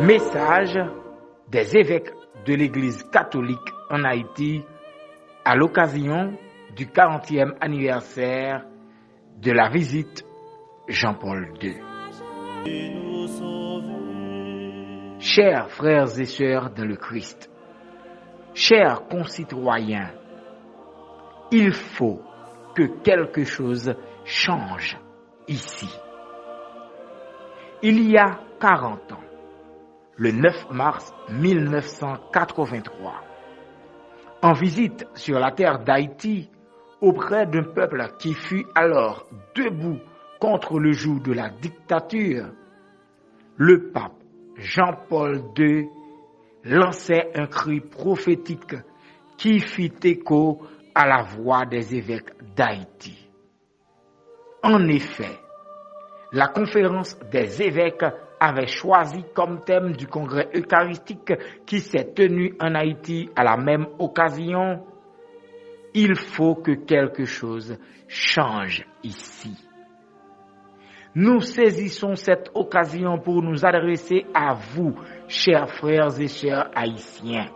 Message des évêques de l'Église catholique en Haïti à l'occasion du 40e anniversaire de la visite Jean-Paul II. Chers frères et sœurs dans le Christ, chers concitoyens, il faut que quelque chose change ici. Il y a 40 ans, le 9 mars 1983, en visite sur la terre d'Haïti auprès d'un peuple qui fut alors debout contre le joug de la dictature, le pape Jean-Paul II lançait un cri prophétique qui fit écho à la voix des évêques d'Haïti. En effet, la conférence des évêques avait choisi comme thème du congrès eucharistique qui s'est tenu en Haïti à la même occasion « Il faut que quelque chose change ici ». Nous saisissons cette occasion pour nous adresser à vous, chers frères et sœurs haïtiens,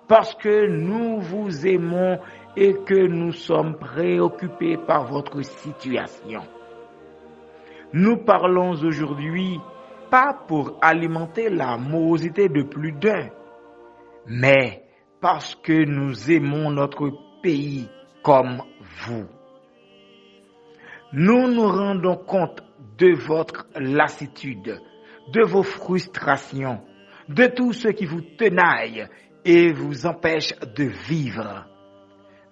parce que nous vous aimons et que nous sommes préoccupés par votre situation. Nous parlons aujourd'hui pas pour alimenter la morosité de plus d'un, mais parce que nous aimons notre pays comme vous. Nous nous rendons compte de votre lassitude, de vos frustrations, de tout ce qui vous tenaille et vous empêche de vivre.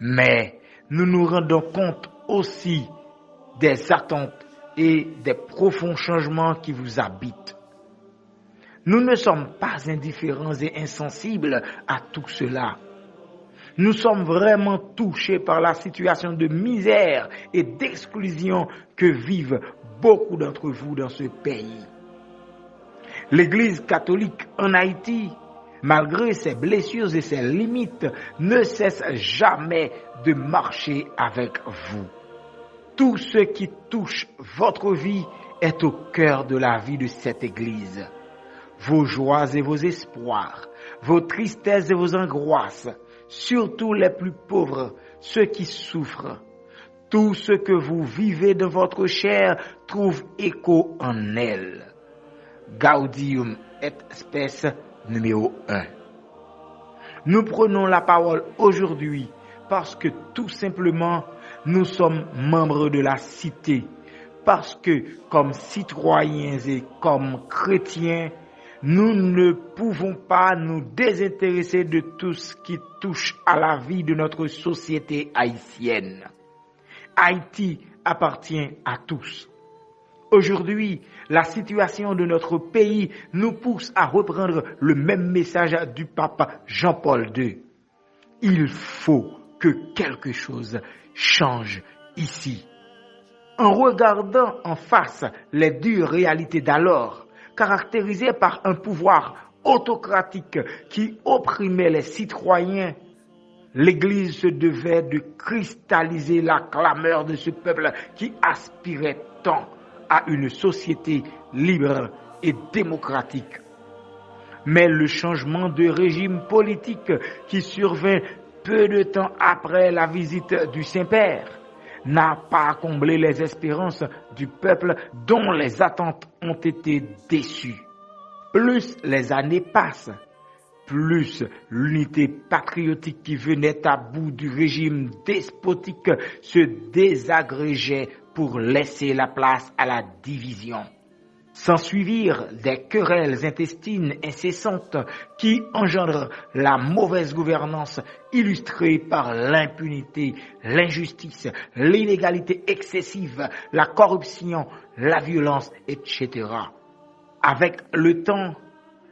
Mais nous nous rendons compte aussi des attentes et des profonds changements qui vous habitent. Nous ne sommes pas indifférents et insensibles à tout cela. Nous sommes vraiment touchés par la situation de misère et d'exclusion que vivent beaucoup d'entre vous dans ce pays. L'Église catholique en Haïti, malgré ses blessures et ses limites, ne cesse jamais de marcher avec vous. Tout ce qui touche votre vie est au cœur de la vie de cette Église. Vos joies et vos espoirs, vos tristesses et vos angoisses, surtout les plus pauvres, ceux qui souffrent. Tout ce que vous vivez de votre chair trouve écho en elle. Gaudium et Spes numéro 1. Nous prenons la parole aujourd'hui parce que tout simplement nous sommes membres de la cité, parce que comme citoyens et comme chrétiens, nous ne pouvons pas nous désintéresser de tout ce qui touche à la vie de notre société haïtienne. Haïti appartient à tous. Aujourd'hui, la situation de notre pays nous pousse à reprendre le même message du pape Jean-Paul II. Il faut que quelque chose change ici. En regardant en face les dures réalités d'alors, caractérisées par un pouvoir autocratique qui opprimait les citoyens, l'Église se devait de cristalliser la clameur de ce peuple qui aspirait tant à une société libre et démocratique. Mais le changement de régime politique qui survint peu de temps après la visite du Saint-Père n'a pas comblé les espérances du peuple dont les attentes ont été déçues. Plus les années passent, plus l'unité patriotique qui venait à bout du régime despotique se désagrégeait pour laisser la place à la division. S'ensuivirent des querelles intestines incessantes qui engendrent la mauvaise gouvernance illustrée par l'impunité, l'injustice, l'inégalité excessive, la corruption, la violence, etc. Avec le temps,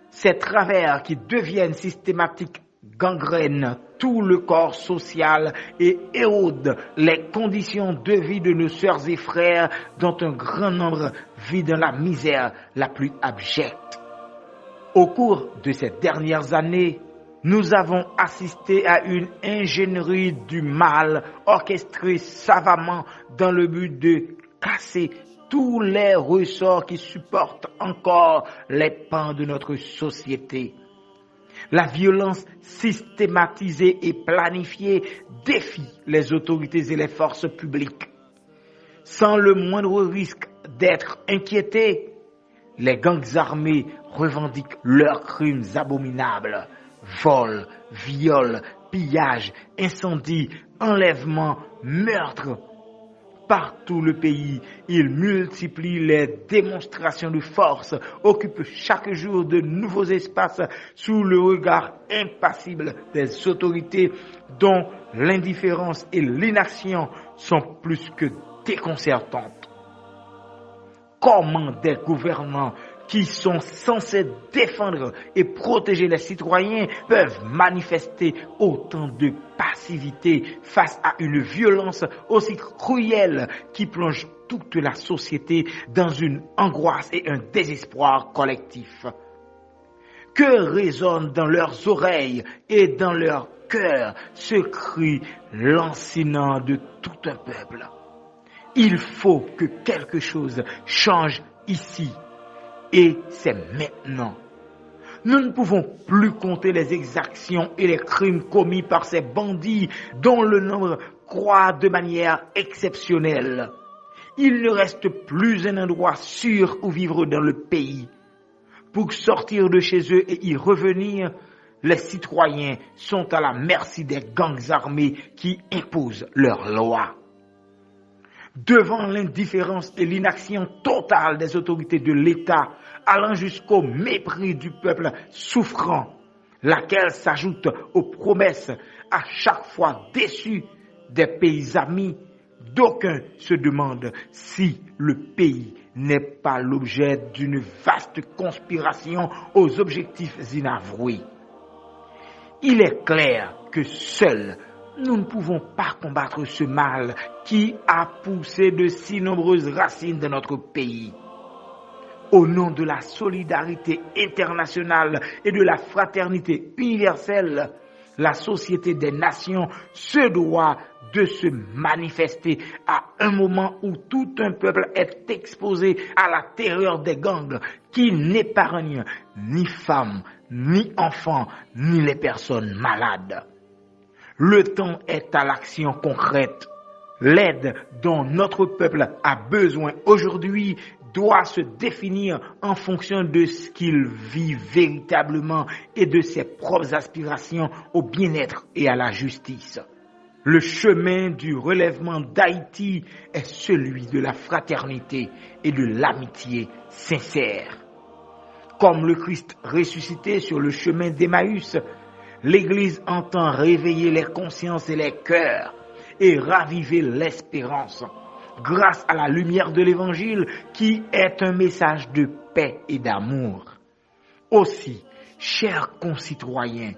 ces travers qui deviennent systématiques gangrènent tout le corps social et érodent les conditions de vie de nos sœurs et frères dont un grand nombre vit dans la misère la plus abjecte. Au cours de ces dernières années, nous avons assisté à une ingénierie du mal orchestrée savamment dans le but de casser tous les ressorts qui supportent encore les pans de notre société. La violence systématisée et planifiée défie les autorités et les forces publiques. Sans le moindre risque d'être inquiétés, les gangs armés revendiquent leurs crimes abominables. Vols, viols, pillages, incendies, enlèvements, meurtres. Partout le pays, ils multiplient les démonstrations de force, occupent chaque jour de nouveaux espaces sous le regard impassible des autorités dont l'indifférence et l'inaction sont plus que déconcertantes. Comment des gouvernants qui sont censés défendre et protéger les citoyens peuvent manifester autant de passivité face à une violence aussi cruelle qui plonge toute la société dans une angoisse et un désespoir collectif? Que résonne dans leurs oreilles et dans leur cœur ce cri lancinant de tout un peuple? Il faut que quelque chose change ici. Et c'est maintenant. Nous ne pouvons plus compter les exactions et les crimes commis par ces bandits dont le nombre croît de manière exceptionnelle. Il ne reste plus un endroit sûr où vivre dans le pays. Pour sortir de chez eux et y revenir, les citoyens sont à la merci des gangs armés qui imposent leurs lois. Devant l'indifférence et l'inaction totale des autorités de l'État, allant jusqu'au mépris du peuple souffrant, laquelle s'ajoute aux promesses à chaque fois déçues des pays amis, d'aucuns se demandent si le pays n'est pas l'objet d'une vaste conspiration aux objectifs inavoués. Il est clair que seuls nous ne pouvons pas combattre ce mal qui a poussé de si nombreuses racines dans notre pays. Au nom de la solidarité internationale et de la fraternité universelle, la Société des Nations se doit de se manifester à un moment où tout un peuple est exposé à la terreur des gangs qui n'épargnent ni femmes, ni enfants, ni les personnes malades. Le temps est à l'action concrète. L'aide dont notre peuple a besoin aujourd'hui doit se définir en fonction de ce qu'il vit véritablement et de ses propres aspirations au bien-être et à la justice. Le chemin du relèvement d'Haïti est celui de la fraternité et de l'amitié sincère. Comme le Christ ressuscité sur le chemin d'Emmaüs, l'Église entend réveiller les consciences et les cœurs et raviver l'espérance grâce à la lumière de l'Évangile qui est un message de paix et d'amour. Aussi, chers concitoyens,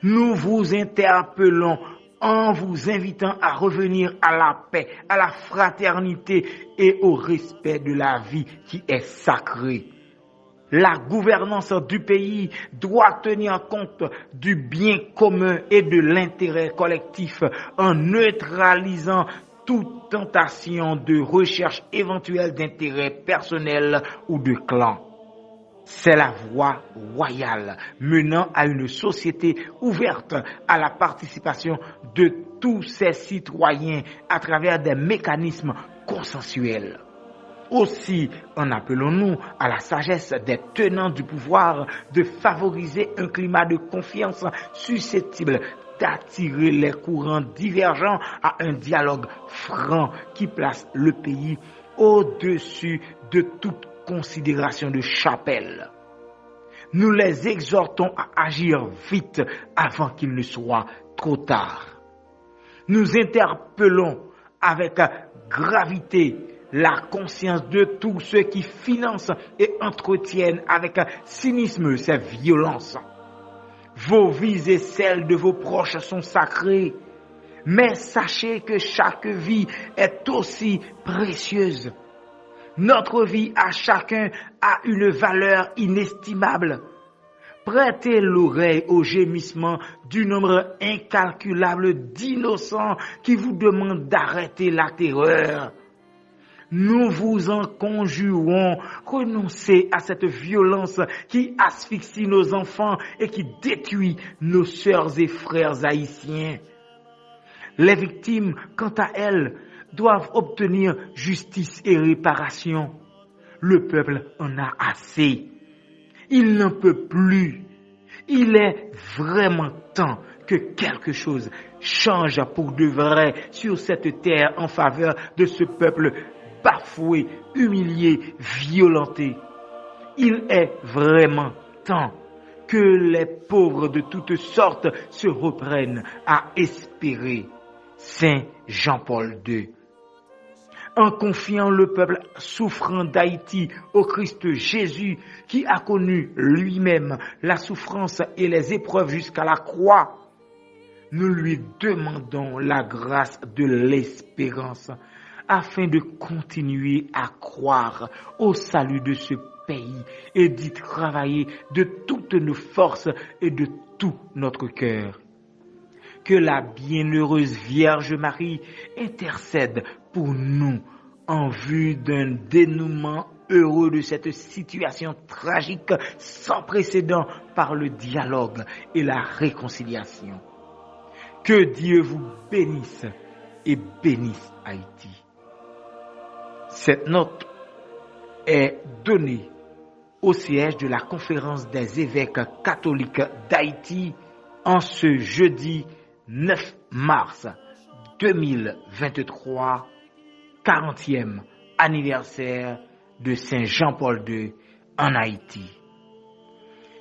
nous vous interpellons en vous invitant à revenir à la paix, à la fraternité et au respect de la vie qui est sacrée. La gouvernance du pays doit tenir compte du bien commun et de l'intérêt collectif en neutralisant toute tentation de recherche éventuelle d'intérêt personnel ou de clan. C'est la voie royale menant à une société ouverte à la participation de tous ses citoyens à travers des mécanismes consensuels. Aussi en appelons-nous à la sagesse des tenants du pouvoir de favoriser un climat de confiance susceptible d'attirer les courants divergents à un dialogue franc qui place le pays au-dessus de toute considération de chapelle. Nous les exhortons à agir vite avant qu'il ne soit trop tard. Nous interpellons avec gravité la conscience de tous ceux qui financent et entretiennent avec cynisme ces violences. Vos vies et celles de vos proches sont sacrées, mais sachez que chaque vie est aussi précieuse. Notre vie à chacun a une valeur inestimable. Prêtez l'oreille au gémissement du nombre incalculable d'innocents qui vous demandent d'arrêter la terreur. Nous vous en conjurons, renoncez à cette violence qui asphyxie nos enfants et qui détruit nos sœurs et frères haïtiens. Les victimes, quant à elles, doivent obtenir justice et réparation. Le peuple en a assez. Il n'en peut plus. Il est vraiment temps que quelque chose change pour de vrai sur cette terre en faveur de ce peuple bafoué, humilié, violenté. Il est vraiment temps que les pauvres de toutes sortes se reprennent à espérer. Saint Jean-Paul II. En confiant le peuple souffrant d'Haïti au Christ Jésus, qui a connu lui-même la souffrance et les épreuves jusqu'à la croix, nous lui demandons la grâce de l'espérance, afin de continuer à croire au salut de ce pays et d'y travailler de toutes nos forces et de tout notre cœur. Que la bienheureuse Vierge Marie intercède pour nous en vue d'un dénouement heureux de cette situation tragique sans précédent par le dialogue et la réconciliation. Que Dieu vous bénisse et bénisse Haïti. Cette note est donnée au siège de la Conférence des évêques catholiques d'Haïti en ce jeudi 9 mars 2023, 40e anniversaire de Saint Jean-Paul II en Haïti.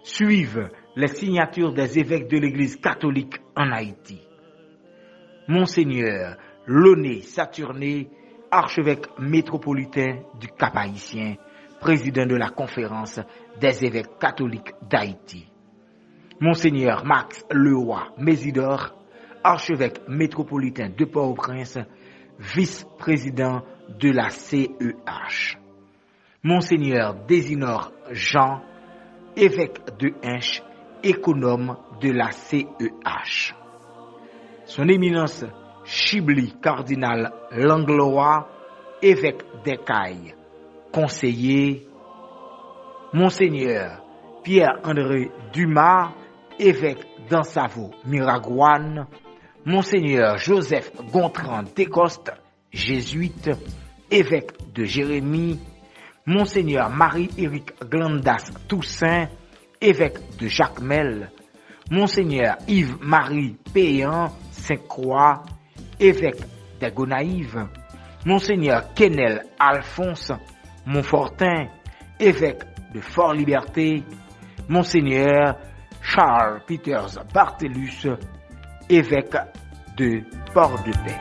Suivent les signatures des évêques de l'Église catholique en Haïti. Monseigneur Launay Saturné, archevêque métropolitain du Cap-Haïtien, président de la Conférence des évêques catholiques d'Haïti. Monseigneur Max Leroy Mésidor, archevêque métropolitain de Port-au-Prince, vice-président de la CEH. Monseigneur Désinor Jean, évêque de Hinche, économe de la CEH. Son éminence Chibli cardinal Langlois, évêque d'Écailles, conseiller. Monseigneur Pierre-André Dumas, évêque d'Ansavo Miragouane. Monseigneur Joseph Gontran Descostes, jésuite, évêque de Jérémie. Monseigneur Marie-Éric Glandas Toussaint, évêque de Jacmel. Monseigneur Yves-Marie Péan Sainte-Croix, évêque des Gonaïves. Monseigneur Kenel Alphonse Montfortin, évêque de Fort-Liberté. Monseigneur Charles Peters Bartellus, évêque de Port-de-Paix.